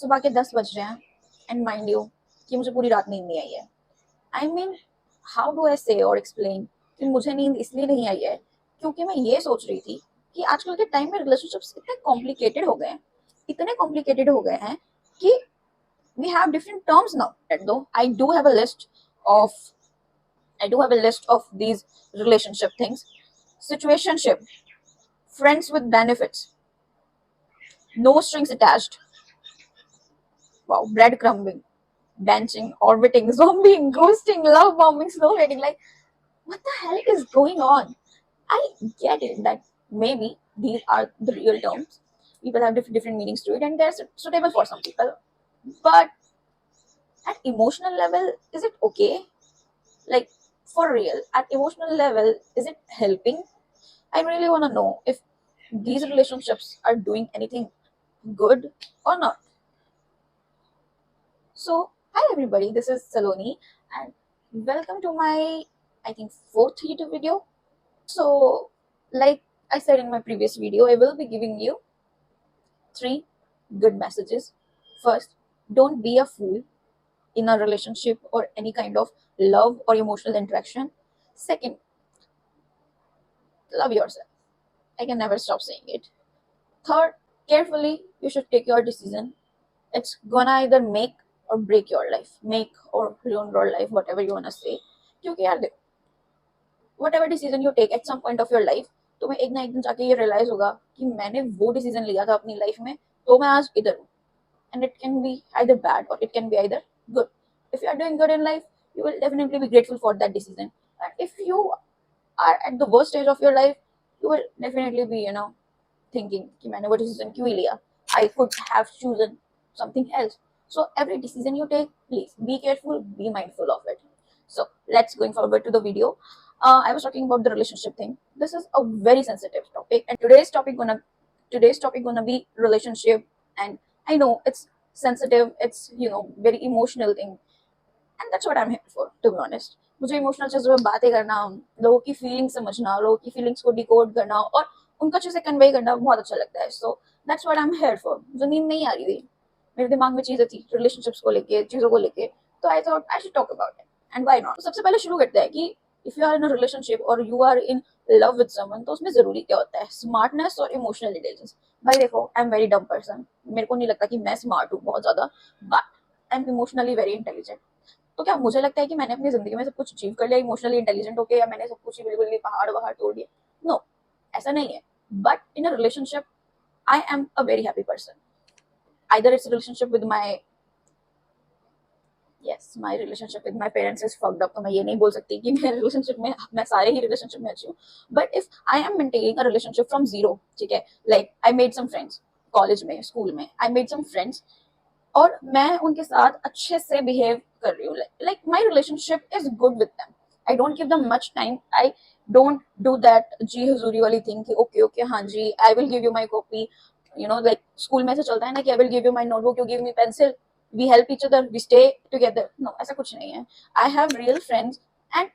सुबह के 10 बज रहे हैं एंड माइंड यू कि मुझे पूरी रात नींद नहीं आई है। I mean, how do I से और एक्सप्लेन कि मुझे नींद इसलिए नहीं आई है क्योंकि मैं ये सोच रही थी कि आजकल के टाइम में रिलेशनशिप्स इतने कॉम्प्लिकेटेड हो गए हैं, इतने कॉम्प्लिकेटेड हो गए हैं कि we have different terms now. And though of I do have a list of these relationship things: situationship, friends with benefits, no strings attached, wow, breadcrumbing, benching, orbiting, zombieing, ghosting, love bombing, slow dating. Like, what the hell is going on? I get it that maybe these are the real terms. People have different meanings to it, and they're suitable for some people. But at emotional level, is it okay? Like, for real, at emotional level, is it helping? I really want to know if these relationships are doing anything good or not. So, hi everybody, this is Saloni, and welcome to my, I think, fourth YouTube video. So, like I said in my previous video, I will be giving you 3 good messages. First, don't be a fool in a relationship or any kind of love or emotional interaction. Second, love yourself. I can never stop saying it. Third, carefully, you should take your decision. It's gonna either make or break your life, make or ruin your life, whatever you wanna say. क्योंकि यार देखो, whatever decision you take at some point of your life, तुम्हें एक ना एक दिन जाके ये realize होगा कि मैंने वो decision लिया था अपनी life में, तो मैं आज इधर हूँ. And it can be either bad or it can be either good. If you are doing good in life, you will definitely be grateful for that decision. And if you are at the worst stage of your life, you will definitely be, thinking कि मैंने वो decision क्यों ही लिया. I could have chosen something else. So every decision you take, please be careful, be mindful of it. So let's going forward to the video. I was talking about the relationship thing. This is a very sensitive topic, and today's topic gonna be relationship. And I know it's sensitive, it's very emotional thing, and that's what I'm here for, to be honest. मुझे emotional चीजों पे बातें करना, लोगों की feelings समझना, लोगों की फीलिंग्स को डिकोड करना और उनको अच्छे से कन्वे करना बहुत अच्छा लगता है. So that's what I am here for. मुझे नींद नहीं आ रही थी, मेरे दिमाग में चीजें थी रिलेशनशिप्स को लेके, चीजों को लेके, तो I thought I should talk about it and why not. तो सबसे पहले शुरू करते हैं कि if you are in a relationship और you are in love with someone, तो उसमें जरूरी क्या होता है? स्मार्टनेस और इमोशनल इंटेलिजेंस. भाई देखो, आई एम वेरी डम पर्सन. मेरे को नहीं लगता कि मैं स्मार्ट हूँ बहुत ज्यादा, but I am emotionally very intelligent. तो क्या मुझे लगता है कि मैंने अपनी जिंदगी में सब कुछ अचीव कर लिया इमोशनली इंटेलिजेंट होके, या मैंने सब कुछ ही बिल्कुल पहाड़ वहाड़ तोड़ दिए? नो, ऐसा नहीं है. But in a relationship I am a very happy person. Either it's relationship with my yes my relationship with my parents is fucked up, तो मैं ये नहीं बोल सकती कि मेरे रिलेशनशिप में, मैं सारे ही रिलेशनशिप में अच्छी हूँ. But if I am maintaining a relationship from zero, ठीक है, like I made some friends college में, स्कूल में, आई मेड सम फ्रेंड्स और मैं उनके साथ अच्छे से बिहेव कर रही हूँ. Like my relationship is good with them. I don't give them much time. I don't do that जी हजूरी वाली थिंग कि ओके ओके हाँ जी I will give you my copy. Like school में से चलता है ना कि I will give you my notebook, you give me pencil, we help each other, we stay together. No, ऐसा कुछ नहीं है. I have real friends. And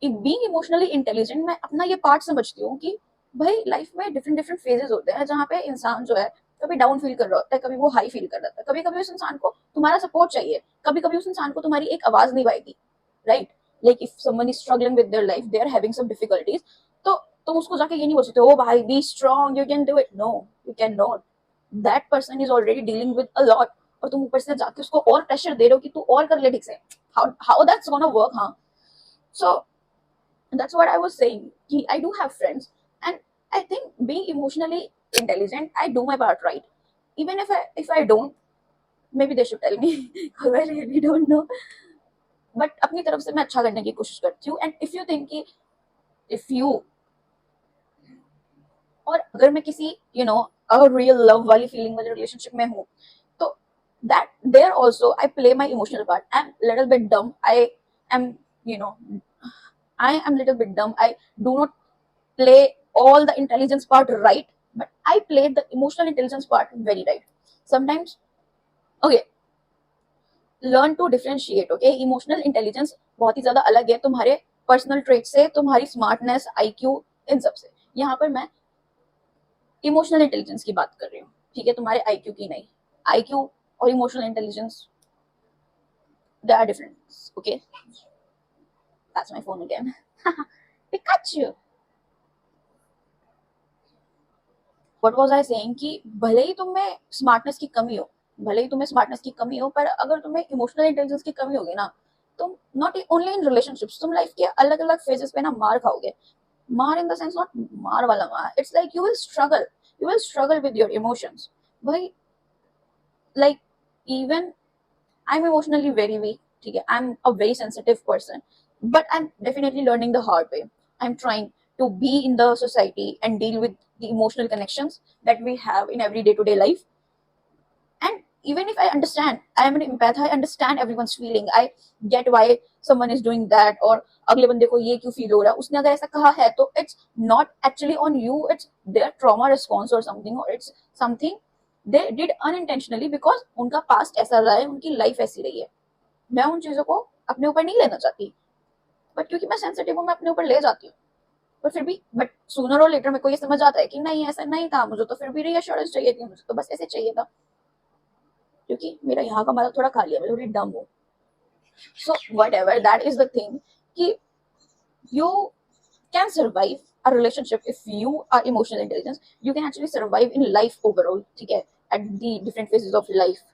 being emotionally intelligent, मैं अपना ये पार्ट समझती हूँ कि भाई लाइफ में डिफरेंट डिफरेंट फेजेस होते हैं जहाँ पे इंसान जो है कभी डाउन फील कर रहा होता है, कभी वो हाई फील कर रहा है, कभी कभी उस इंसान को तुम्हारा सपोर्ट चाहिए, कभी कभी उस इंसान को तुम्हारी एक आवाज नहीं पाएगी, right? Like if someone is struggling with their life, they are having some difficulties, तो तुम उसको जाके ये नहीं बोल सकते ओ भाई be strong, you can do it. No, you can not. That person is already dealing with a lot, और तुम ऊपर से जाके उसको और प्रेशर दे रहे हो कि तू और कर ले ठीक से. How that's gonna work? हाँ. सो that's what I was saying. I do have friends, and I think being emotionally intelligent, I do my part right. Even if I don't, maybe they should tell me because I really don't know. But अपनी तरफ से मैं अच्छा करने की कोशिश करती हूँ. And if you think कि if you और अगर मैं किसी a real love वाली feeling वाले relationship में हूँ, तो that there also I play my emotional part. I'm little bit dumb. Am you know I am little bit dumb. I do not play all the intelligence part right, but I play the emotional intelligence part very right. Sometimes, okay, learn to differentiate. Okay, emotional intelligence बहुत ही ज्यादा अलग है तुम्हारे personal trait से, तुम्हारी smartness, IQ, इन सब से. यहाँ पर मैं इमोशनल इंटेलिजेंस की बात कर रही हूँ, ठीक है, तुम्हारे आईक्यू की नहीं. IQ or emotional intelligence, they are different. Okay, that's my phone again. Pikachu. What was I saying कि भले ही तुम्हें स्मार्टनेस की कमी हो, भले ही तुम्हें स्मार्टनेस की कमी हो, पर अगर तुम्हें इमोशनल इंटेलिजेंस की कमी होगी ना, तुम नॉट ओनली इन रिलेशनशिप्स, तुम लाइफ के अलग अलग फेजेस पे ना मार खाओगे. मार इन द सेंस नॉट मार वाला मार, it's like you will struggle with your emotions. भाई like even I am emotionally very weak, ठीक है, I am a very sensitive person, but I'm definitely learning the hard way. I'm trying to be in the society and deal with the emotional connections that we have in every day to day life. And even if I understand, I am an empath, I understand everyone's feeling, I get why someone is doing that, or अगले बंदे को ये क्यों feel हो रहा है, उसने अगर ऐसा कहा है तो it's not actually on you, it's their trauma response or something, or it's something they did unintentionally because उनका पास्ट ऐसा रहा है, उनकी लाइफ ऐसी रही है. मैं उन चीजों को अपने ऊपर नहीं लेना चाहती, बट क्योंकि मैं सेंसिटिव हूँ मैं अपने ऊपर ले जाती हूँ. पर फिर भी बट सूनर और लेटर मेरे को ये समझ आता है कि नहीं ऐसा नहीं था, मुझे तो फिर भी रीअश्योरेंस चाहिए थी, मुझे तो बस ऐसे चाहिए था, क्योंकि मेरा यहाँ का मतलब थोड़ा खाली है, मैं थोड़ी डम हूँ. So what ever that is the thing कि you can survive a relationship if you are emotional intelligence. You can actually survive in life overall, ठीक है, at the different phases of life.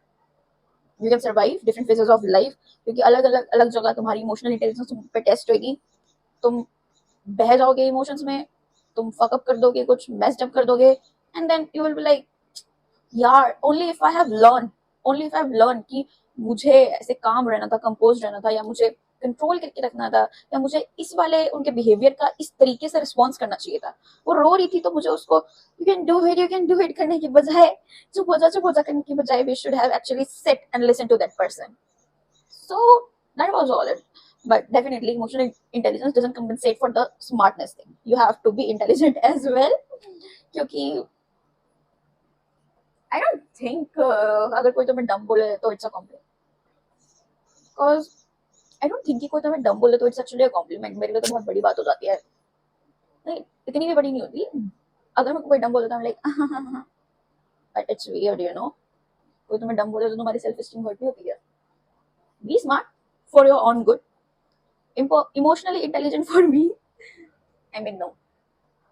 You can survive different phases of life क्योंकि अलग अलग अलग जगह तुम्हारी emotional intelligence तुम पे टेस्ट होगी. तुम बह जाओगे इमोशंस में, तुम फकअप कर दोगे, कुछ मेस्ड अप कर दोगे, and then you will be like यार only if I have learn कि मुझे ऐसे काम रहना था, कंपोज रहना था, या मुझे कंट्रोल करके रखना था, या मुझे इस वाले उनके बिहेवियर का इस तरीके से रिस्पॉन्स करना चाहिए था. वो रो रही थी तो मुझे उसको यू कैन डू इट करने की बजाय चुप हो जा करने की बजाय we should have actually sit and listen to that person. So that was all it. But definitely, emotional intelligence doesn't compensate for the smartness thing. You have to be intelligent as well. क्योंकि I don't think अगर कोई तुम्हें डम बोले तो it's a compliment. Because I don't think कि कोई तुम्हें डम बोले तो it's actually a compliment. मेरे लिए तो बहुत बड़ी बात हो जाती है. नहीं, इतनी भी बड़ी नहीं होती. अगर मेरे को कोई डम बोले तो I'm like but it's weird, you know. कोई तुम्हें डम बोले तो तुम्हारी सेल्फ एस्टीम हर्ट भी होती है. Be smart for your own good. Emotionally intelligent for me. I mean, no.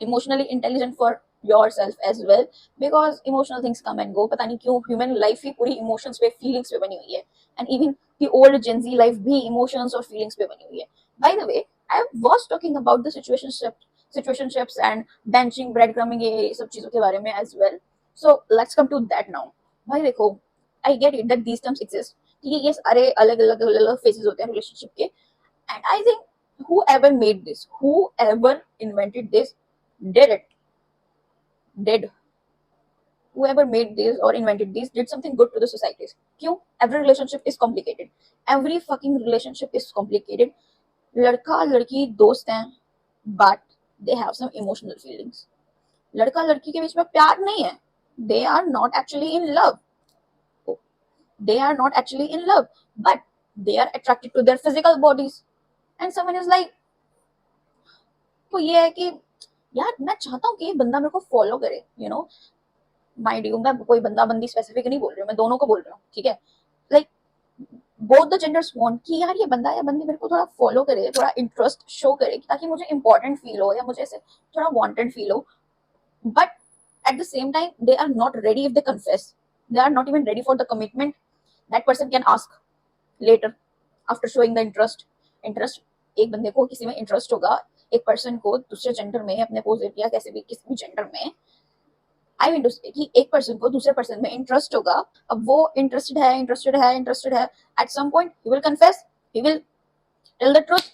Emotionally intelligent for yourself as well, because emotional things come and go. पता नहीं क्यों human life ही पूरी emotions पे feelings पे बनी हुई है, and even the old Gen Z life भी emotions और feelings पे बनी हुई है. By the way, I was talking about the situationships and benching, breadcrumbing, ये सब चीजों के बारे में as well. So let's come to that now. भाई देखो, I get it that these terms exist. ये सारे अलग अलग phases होते हैं relationship के, and I think whoever made this, whoever invented this, did whoever made this or invented this did something good to the societies. क्यों? Every relationship is complicated. Every fucking relationship is complicated. लड़का लड़की दोस्त हैं, but they have some emotional feelings. लड़का लड़की के बीच में प्यार नहीं है. They are not actually in love. They are not actually in love, but they are attracted to their physical bodies. And someone is like, तो ये है कि यार मैं चाहता हूँ कि ये बंदा मेरे को फॉलो करे, यू नो. माइंड यू, मैं कोई बंदा बंदी स्पेसिफिक नहीं बोल रही हूँ, मैं दोनों को बोल रही हूँ, ठीक है. Like both the genders want कि यार ये बंदा या बंदी मेरे को थोड़ा फॉलो करे, थोड़ा इंटरेस्ट शो करे, ताकि मुझे इंपॉर्टेंट फील हो या मुझे ऐसे थोड़ा वांटेड फील हो. But at the same time they are not ready. If they confess, they are not even ready for the commitment that person can ask later after showing the interest. एक बंदे को किसी में interest होगा, एक person को दूसरे gender में, अपने अपोजिट या कैसे भी किसी भी जेंडर में, आई मीन टू से कि एक पर्सन को दूसरे पर्सन में इंटरेस्ट होगा. अब वो इंटरेस्टेड है, at some point he will confess, he will tell the truth,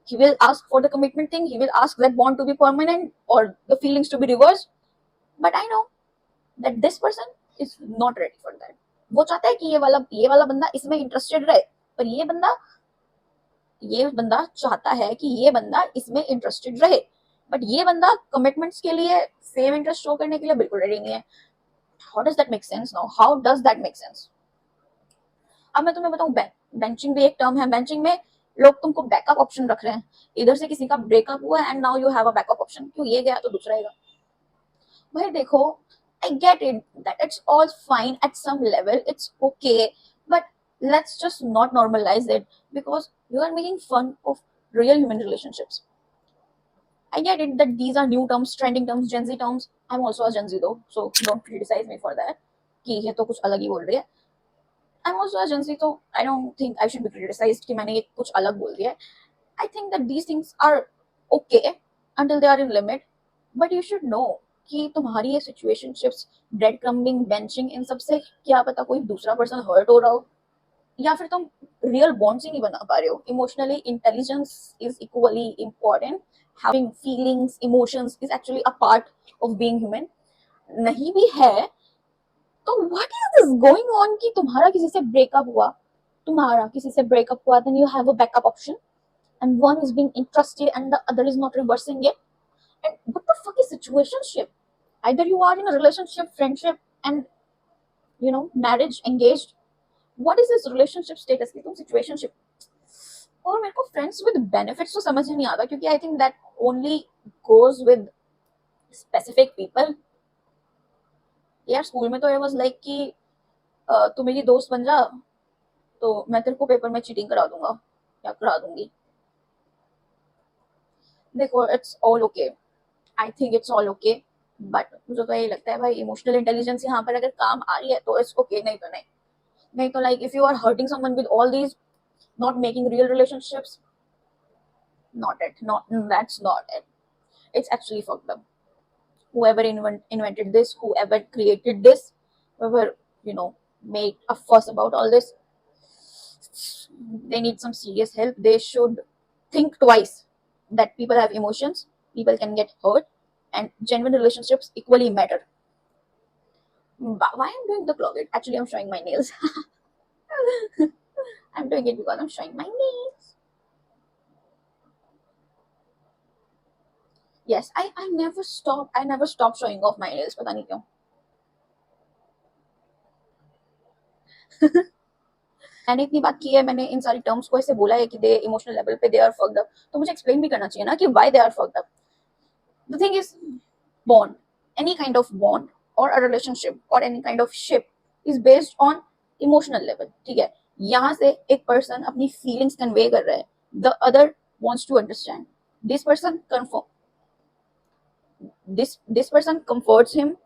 he will ask for the commitment thing, he will ask that bond to be permanent or the feelings to be reversed. But I know that this person is not ready for that. वो चाहता है कि ये वाला बंदा इसमें interested रहे, पर ये बंदा चाहता है कि ये बंदा इसमें इंटरेस्टेड रहे, बट ये बंदा कमिटमेंट्स के लिए सेम इंटरेस्ट शो करने के लिए बिल्कुल रेडी नहीं है. How does that make sense now? How does that make sense? अब मैं तुम्हें बताऊं, बेंचिंग भी एक टर्म है. बेंचिंग में लोग तुमको बैकअप ऑप्शन रख रहे हैं. इधर से किसी का ब्रेकअप हुआ and now you have a backup option. क्यों? ये गया तो दूसरा आएगा. भाई देखो, I get it that it's all fine at some level, it's okay, but let's just not normalize it because you are making fun of real human relationships. I get it that these are new terms, trending terms, Gen Z terms. I'm also a Gen Z though, so don't criticize me for that. कि ये तो कुछ अलग ही बोल रही है. I'm also a Gen Z, so I don't think I should be criticized कि मैंने ये कुछ अलग बोल दिया है. I think that these things are okay until they are in limit, but you should know कि तुम्हारी ये situationships, breadcrumbing, benching, इन सब से क्या पता कोई दूसरा person hurt हो रहा हो या फिर तुम real bonds ही नहीं बना पा रहे हो. Emotionally, intelligence is equally important. Having feelings, emotions is actually a part of being human. नहीं भी है तो what is this going on कि तुम्हारा किसी से breakup हुआ, तुम्हारा किसी से breakup हुआ, then you have a backup option and one is being interested and the other is not reversing it. And what the fuck is situationship? Either you are in a relationship, friendship, and marriage, engaged. What is this relationship status की तुम situationship? और मेरे को friends with benefits तो समझ ही नहीं आता क्योंकि I think that only goes with specific people. यार स्कूल में तो it was like कि तू मेरी दोस्त बन जा तो मैं तेरे को पेपर में चीटिंग करा दूंगा या करा दूंगी. देखो it's all okay, I think it's all okay, but मुझे तो यही लगता है भाई इमोशनल इंटेलिजेंस यहाँ पर अगर काम आ रही है तो इट्स ओके, नहीं तो नहीं. नहीं तो like if you are hurting someone with all these, not making real relationships, not it, not that's not it. It's actually fucked up. Whoever invented this, whoever created this, whoever made a fuss about all this, they need some serious help. They should think twice that people have emotions, people can get hurt, and genuine relationships equally matter. Why I'm doing the closet? Actually, I'm showing my nails. I'm doing it because I'm showing my nails. Yes, I never stop showing off my nails. पता नहीं क्यों. मैंने इतनी बात की है, मैंने इन सारी टर्म्स को ऐसे बोला है कि दे इमोशनल लेवल पे दे आर फक्ड अप, तो मुझे एक्सप्लेन भी करना चाहिए ना कि why they are fucked up. The thing is bond, any kind of bond or a relationship or any kind of ship is based on emotional level. ठीक है, यहाँ से एक person अपनी feelings convey कर रहा है, the other wants to understand. This person this person comforts him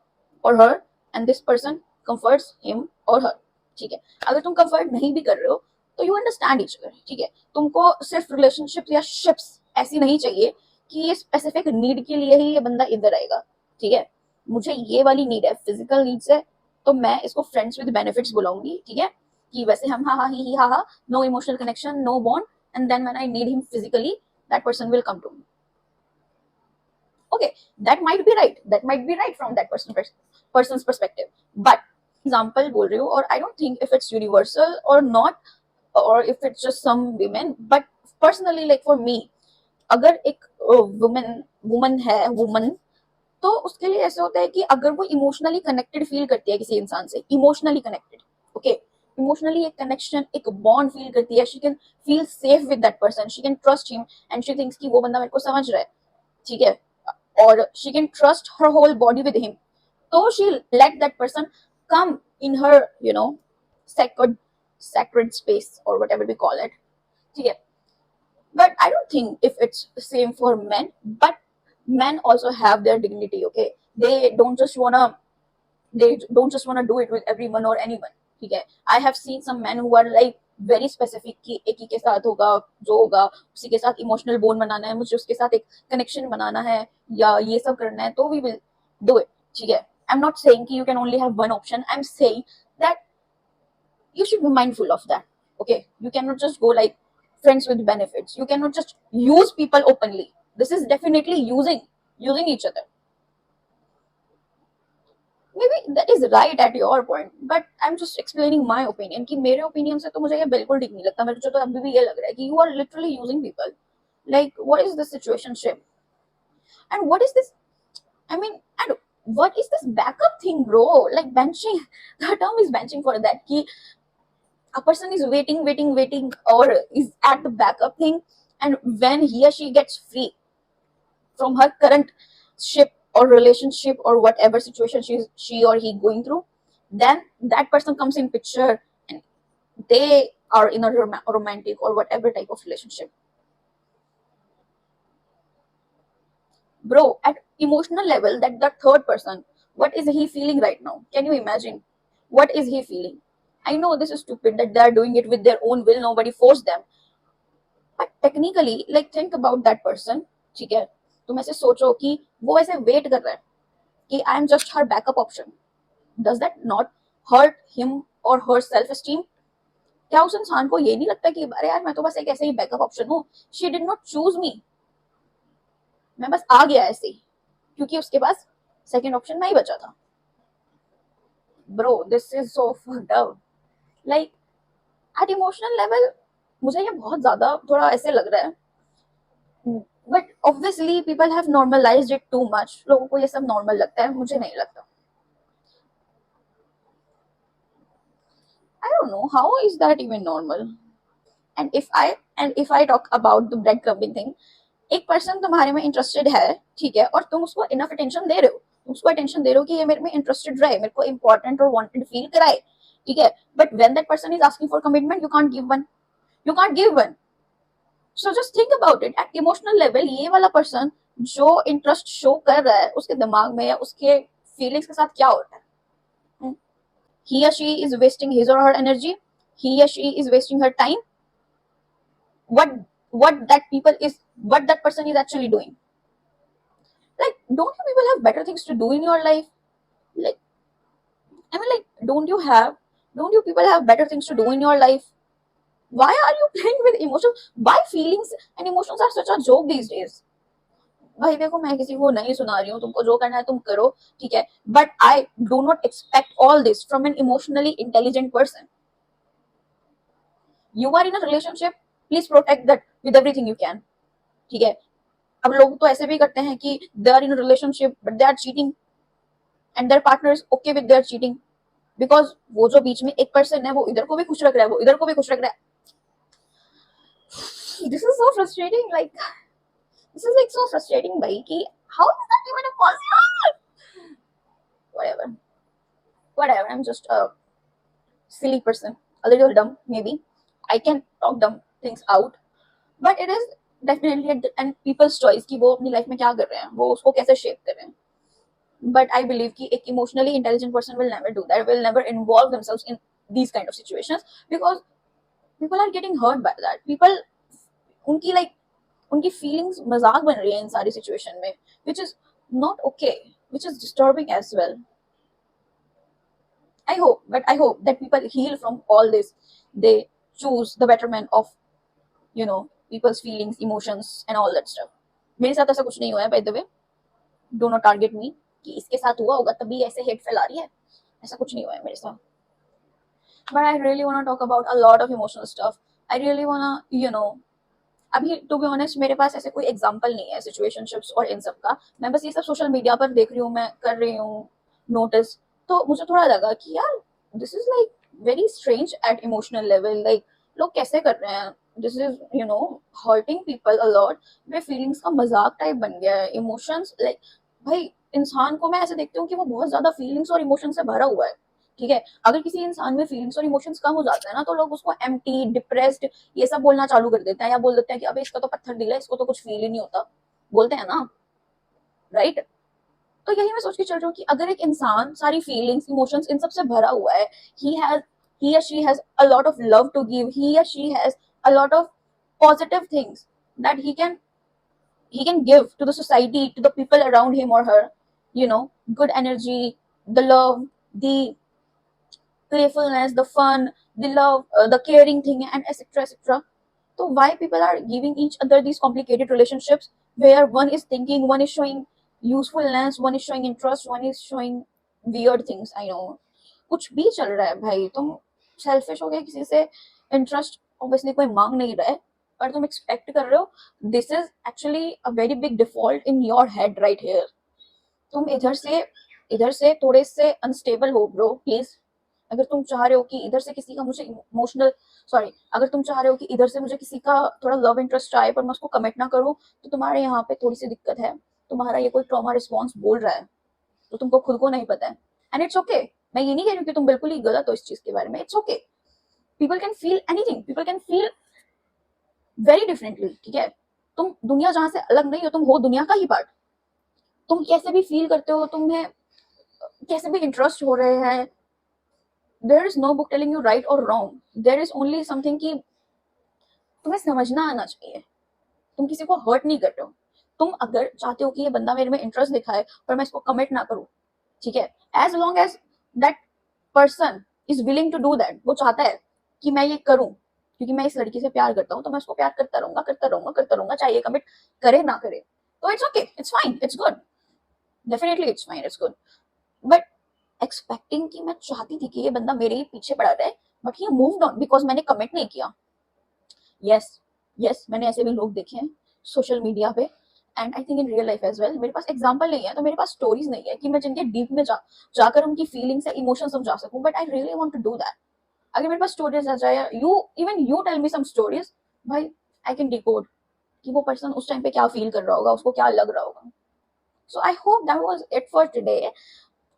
or her and this person comforts him or her. ठीक है, अगर तुम कंफर्ट नहीं भी कर रहे हो तो यू अंडरस्टैंड ईच अदर. ठीक है, तुमको सिर्फ रिलेशनशिप या शिप्स ऐसी नहीं चाहिए कि ये स्पेसिफिक नीड के लिए ही ये बंदा इधर आएगा. ठीक है, मुझे ये वाली नीड है, फिजिकल नीड्स है, तो मैं इसको फ्रेंड्स विद बेनिफिट्स बुलाऊंगी. ठीक है, कि वैसे हम हा हा ही हा हा, no emotional connection, no bond, and then when I need him physically that person will come to me. Okay, that might be right from that person's perspective, but example बोल रही हूँ, और I don't think if it's universal or not, or if it's just some women, but personally like for me, अगर एक woman है woman, तो उसके लिए ऐसे होता है कि अगर वो इमोशनली कनेक्टेड फील करती है किसी इंसान से, इमोशनली कनेक्टेड, ओके, इमोशनली एक कनेक्शन, एक बॉन्ड फील करती है, she can feel safe with that person, she can trust him and she thinks कि वो बंदा मेरे को समझ रहा है. ठीक है, or she can trust her whole body with him, so she let that person come in her sacred space or whatever we call it. Yeah, but I don't think if it's the same for men, but men also have their dignity. Okay, they don't just wanna do it with everyone or anyone. ठीक है, I have seen some men who are like very specific कि एक ही के साथ होगा जो होगा, उसी के साथ इमोशनल बोन बनाना है, मुझे उसके साथ एक कनेक्शन बनाना है या ये सब करना है, तो वी विल डू इट. ठीक है, आई एम नॉट सेइंग कि you can only have one option, I am saying that you should be mindful of that. Okay, you cannot just go like friends with benefits, you cannot just use people openly. This is definitely using each other. Maybe that is right at your point, but I'm just explaining my opinion कि मेरे opinion से तो मुझे ये बिल्कुल ठीक नहीं लगता. मुझे तो अभी भी ये लग रहा है कि you are literally using people. Like, what is the situationship? And what is this? I mean, and what is this backup thing, bro? Like benching. The term is benching for that. कि a person is waiting, or is at the backup thing, and when he or she gets free from her current ship, or relationship or whatever situation she or he going through, then that person comes in picture and they are in a romantic or whatever type of relationship. Bro, at emotional level, that the third person, what is he feeling right now? Can you imagine? What is he feeling? I know this is stupid that they are doing it with their own will, nobody forced them, but technically like think about that person. ठीक है, तुम ऐसे सोचो कि वो ऐसे wait कर रहा है कि I am just her backup option. Does that not hurt him और हर सेल्फ एस्टीम? क्या उस इंसान को ये नहीं लगता कि अरे यार मैं तो बस एक ऐसे ही बैकअप ऑप्शन हूँ, शी डिड नॉट चूज मी, मैं बस आ गया ऐसे ही क्योंकि उसके पास सेकंड ऑप्शन नहीं बचा था. Bro this is so fucked up. Like at emotional level मुझे ये बहुत ज्यादा थोड़ा ऐसे लग रहा है, but obviously people have normalised it too much. लोगों को ये सब नॉर्मल लगता है, मुझे नहीं लगता. I don't know how is that even normal. And if I talk about the breadcrumbing thing, एक पर्सन तुम्हारे में इंटरेस्टेड है, ठीक है, और तुम उसको इनफ अटेंशन दे रहे हो, तुम उसको अटेंशन दे रहे हो कि ये मेरे में इंटरेस्टेड रहे, मेरे को इंपॉर्टेंट और वांटेड फील कराए, ठीक है, but when that person is asking for commitment, you can't give one. You can't give one. So just think about it at emotional level. ये वाला पर्सन जो इंटरेस्ट शो कर रहा है, उसके दिमाग में या उसके फीलिंग्स के साथ क्या होता है? He or she is wasting his or her energy. He or she is wasting her time. What that person is actually doing? Like, don't you people have better things to do in your life? Like, I mean, like, don't you people have better things to do in your life? Why are you playing with emotions? Why feelings and emotions are such a joke these days? भाई देखो, मैं किसी को नहीं सुना रही हूँ, तुमको जो करना है तुम करो, ठीक है, but I do not expect all this from an emotionally intelligent person. You are in a relationship, please protect that with everything you can. ठीक है, अब लोग तो ऐसे भी करते हैं कि they are in relationship but they are cheating and their partner is okay with their cheating, because वो जो बीच में एक पर्सन है वो इधर को भी खुश रख रहा है, वो इधर को भी खुश रख रहा है. This is so frustrating. Like this is like so frustrating भाई कि how is that even possible? Whatever, whatever, I am just a silly person, a little dumb maybe. I can talk dumb things out, but it is definitely and people's choice कि वो अपनी life में क्या कर रहे हैं, वो उसको कैसे शेप कर रहे हैं. But I believe कि एक emotionally intelligent person will never do that, will never involve themselves in these kind of situations, because people are getting hurt by that. People उनकी like उनकी feelings मजाक बन रही है इन सारी situation में, which is not okay, which is disturbing as well. I hope that people heal from all this. They choose the betterment of people's feelings, emotions and all that stuff. मेरे साथ ऐसा कुछ नहीं हुआ है, by the way. Do not target me कि इसके साथ हुआ होगा तभी ऐसे हेट फैला रही है. ऐसा कुछ नहीं हुआ है मेरे साथ. But I really want to talk about a lot of emotional stuff. I really want to अभी टू बी ऑनेस्ट मेरे पास ऐसे कोई एग्जाम्पल नहीं है सिचुएशनशिप्स और इन सब का. मैं बस ये सब सोशल मीडिया पर देख रही हूँ, मैं कर रही हूँ नोटिस. तो मुझे थोड़ा लगा कि यार this is like very strange at emotional level. Like लोग कैसे कर रहे हैं, this is hurting people a lot. मेरे फीलिंग्स का मजाक टाइप बन गया है. इमोशंस लाइक भाई इंसान को मैं ऐसे देखती हूँ कि वो बहुत ज्यादा फीलिंग्स और इमोशन से भरा हुआ है. ठीक है, अगर किसी इंसान में फीलिंग्स और इमोशंस कम हो जाते हैं ना, तो लोग उसको एम्प्टी, डिप्रेस्ड ये सब बोलना चालू कर देते हैं, या बोल देते हैं कि अबे इसका तो पत्थर दिल है, इसको तो कुछ फील ही नहीं होता. बोलते हैं ना, राइट? तो यही मैं सोच के चल रही हूँ कि अगर एक इंसान सारी फीलिंग्स, इमोशंस इन सब से भरा हुआ है, he or she has a lot of love to give, he or she has a lot of positive things that he can give to the society, to the people around him or her, good energy, the love, the playfulness, the fun, the love, the caring thing, and etc. etc. So why people are giving each other these complicated relationships where one is thinking, one is showing usefulness, one is showing interest, one is showing weird things. I know. कुछ भी चल रहा है भाई. तुम selfish हो गए, किसी से इंटरेस्ट ऑब्वियसली कोई मांग नहीं रहा है, पर तुम एक्सपेक्ट कर रहे हो. This is actually a very big default in your head right here. तुम इधर से थोड़े से अनस्टेबल हो ब्रो, प्लीज. अगर तुम चाह रहे हो कि इधर से किसी का मुझे इमोशनल अगर तुम चाह रहे हो कि इधर से मुझे किसी का थोड़ा लव इंटरेस्ट आए पर मैं उसको कमिट ना करूं, तो तुम्हारे यहाँ पे थोड़ी सी दिक्कत है. तुम्हारा ये कोई ट्रॉमा रिस्पॉन्स बोल रहा है तो तुमको खुद को नहीं पता है, एंड इट्स ओके। मैं ये नहीं कह रही हूँ कि तुम बिल्कुल ही गलत हो इस चीज के बारे में, it's okay. People can feel anything, people can feel very differently, ठीक है। तुम दुनिया जहां से अलग नहीं हो, तुम हो दुनिया का ही पार्ट। तुम कैसे भी फील करते हो, तुम्हें कैसे भी इंटरेस्ट हो रहे हैं, there is no book telling you right और wrong, there is only something कि तुम्हें समझना आना चाहिए। तुम किसी को हर्ट नहीं करते हो। तुम अगर चाहते हो कि ये बंदा मेरे में इंटरेस्ट दिखाए पर मैं इसको कमिट ना करूं, ठीक है, as long as that person is willing to do that, वो चाहता है कि मैं ये करूं क्योंकि मैं इस लड़की से प्यार करता हूं, तो मैं उसको प्यार करता रहूंगा करता रहूंगा करता रहूंगा, चाहे ये कमिट करे ना करे। तो it's okay, it's fine, it's good, definitely it's fine, it's good. But expecting कि मैं चाहती थी कि ये बंदा मेरे ही पीछे पड़ा रहे बट ये मूव्ड ऑन बिकॉज मैंने कमिट नहीं किया। यस, यस, मैंने ऐसे भी लोग देखे हैं सोशल मीडिया पे, and I think in real life as well. मेरे पास एग्जांपल नहीं है तो मेरे पास स्टोरीज नहीं है कि मैं जिनके डीप में जाकर उनकी फीलिंग्स या इमोशन समझा सकूं, but I really want to do that. अगर मेरे पास स्टोरीज आ जाए, you tell me some stories, भाई आई कैन डिकोड कि वो पर्सन उस टाइम पे क्या फील कर रहा होगा, उसको क्या लग रहा होगा। So I hope that was it for today.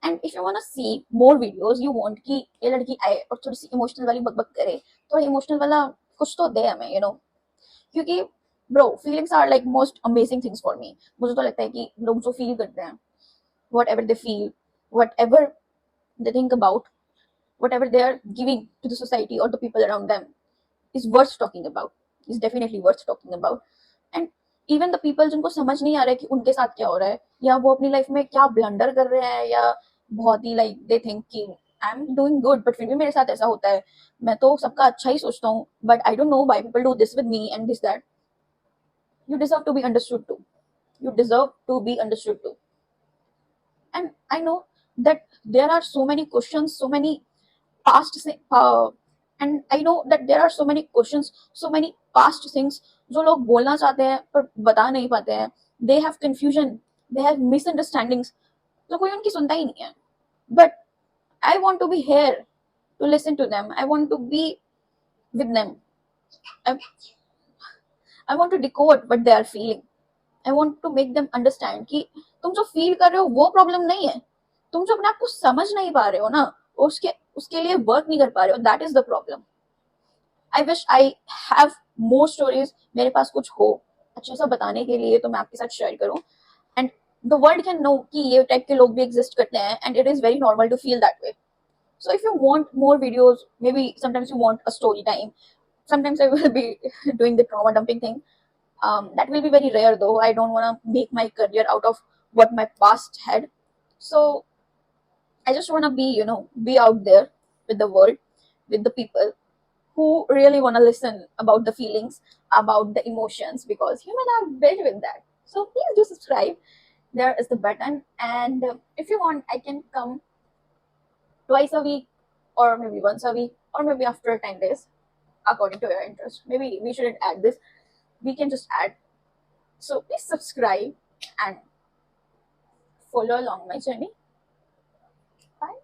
And if you want to see more videos, you want कि ये लड़की आए और थोड़ी सी इमोशनल वाली बकबक करे, थोड़ा इमोशनल वाला कुछ तो दे हमें, क्योंकि bro feelings are like most amazing things for me. मुझे तो लगता है कि लोग जो फील करते हैं, whatever they feel, whatever they think about, whatever they are giving to the society और the people around them is worth talking about, is definitely worth talking about. And even the people जिनको समझ नहीं आ रहा है कि उनके साथ क्या हो रहा है, या वो अपनी लाइफ में क्या ब्लंडर कर रहे हैं, या बहुत ही लाइक दे थिंक कि I am doing good but फिर भी मेरे साथ ऐसा होता है, मैं तो सबका अच्छा ही सोचता हूँ but I don't know why people do this with me and this that. You deserve to be understood too. You deserve to be understood too. And I know that there are so many questions, so many past and I know that there are so many questions, so many past things जो लोग बोलना चाहते हैं पर बता नहीं पाते हैं। They have confusion, they have misunderstandings, तो कोई उनकी सुनता ही नहीं है। But I want to be here to listen to them. I want to be with them. I, I want to decode what they are feeling. I want to make them understand कि तुम जो feel कर रहे हो वो problem नहीं है, तुम जो अपने आप को समझ नहीं पा रहे हो ना, उसके उसके लिए वर्क नहीं कर पा रहे हो, that is the problem. I wish I have more stories, मेरे पास कुछ हो अच्छा सा बताने के लिए तो मैं आपके साथ शेयर करूं, and the world can know कि ये टाइप के लोग भी एग्जिस्ट करते हैं, and it is very normal to feel that way. So if you want more videos, maybe sometimes you want a story time, sometimes I will be doing the trauma dumping thing. That will be very rare though. I don't want to make my career out of what my past had. So I just want to be, be out there with the world, with the people who really want to listen about the feelings, about the emotions, because human are built with that. So please do subscribe. There is the button, and if you want, I can come twice a week, or maybe once a week, or maybe after 10 days, according to your interest. Maybe we shouldn't add this. We can just add. So please subscribe and follow along my journey. Bye.